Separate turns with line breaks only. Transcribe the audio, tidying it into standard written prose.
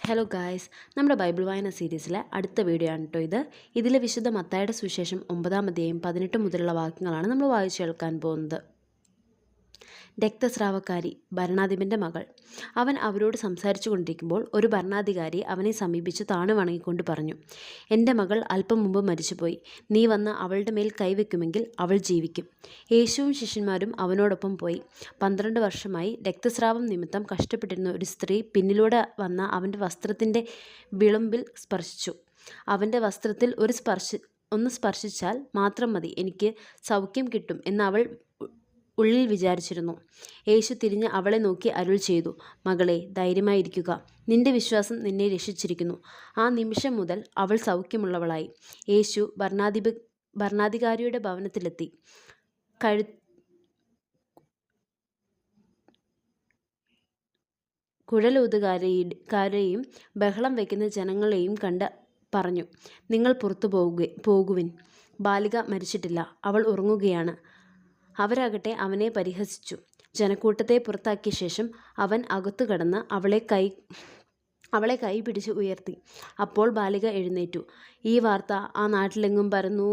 Hello guys, നമ്മുടെ Bible വായന സീരീസിലെ അടുത്ത വീഡിയോ ആണ് കേട്ടോ ഇത്. ഇതിലെ വിശുദ്ധ മത്തായിയുടെ സുവിശേഷം 9-ാം അധ്യായം 18 മുതലുള്ള വാക്യങ്ങളാണ് നമ്മൾ വായിച്ചു കേൾക്കാൻ പോകുന്നത്. രക്തസ്രാവക്കാരി, ഭരണാധിപൻ്റെ മകൾ. അവൻ അവരോട് സംസാരിച്ചു കൊണ്ടിരിക്കുമ്പോൾ ഒരു ഭരണാധികാരി അവനെ സമീപിച്ച് താണു വണങ്ങിക്കൊണ്ട് പറഞ്ഞു, എൻ്റെ മകൾ അല്പം മുമ്പ് മരിച്ചുപോയി. നീ വന്ന് അവളുടെ മേൽ കൈവയ്ക്കുമെങ്കിൽ അവൾ ജീവിക്കും. യേശുവും ശിഷ്യന്മാരും അവനോടൊപ്പം പോയി. 12 വർഷമായി രക്തസ്രാവം നിമിത്തം കഷ്ടപ്പെട്ടിരുന്ന ഒരു സ്ത്രീ പിന്നിലൂടെ വന്ന അവൻ്റെ വസ്ത്രത്തിൻ്റെ വിളുമ്പിൽ സ്പർശിച്ചു. അവൻ്റെ വസ്ത്രത്തിൽ ഒന്ന് സ്പർശിച്ചാൽ മാത്രം മതി, എനിക്ക് സൗഖ്യം കിട്ടും എന്ന് അവൾ ഉള്ളിൽ വിചാരിച്ചിരുന്നു. യേശു തിരിഞ്ഞ് അവളെ നോക്കി അരുൾ ചെയ്തു, മകളെ, ധൈര്യമായിരിക്കുക, നിന്റെ വിശ്വാസം നിന്നെ രക്ഷിച്ചിരിക്കുന്നു. ആ നിമിഷം മുതൽ അവൾ സൗഖ്യമുള്ളവളായി. യേശു ഭരണാധികാരിയുടെ ഭവനത്തിലെത്തി. കുഴലൂതുകാരെയും ബഹളം വയ്ക്കുന്ന ജനങ്ങളെയും കണ്ട് പറഞ്ഞു, നിങ്ങൾ പുറത്തു പോകുവിൻ. ബാലിക മരിച്ചിട്ടില്ല, അവൾ ഉറങ്ങുകയാണ്. അവരാകട്ടെ അവനെ പരിഹസിച്ചു. ജനക്കൂട്ടത്തെ പുറത്താക്കിയ ശേഷം അവൻ അകത്തു കടന്ന് അവളെ കൈ പിടിച്ച് ഉയർത്തി. അപ്പോൾ ബാലിക എഴുന്നേറ്റു. ഈ വാർത്ത ആ നാട്ടിലെങ്ങും പരന്നു.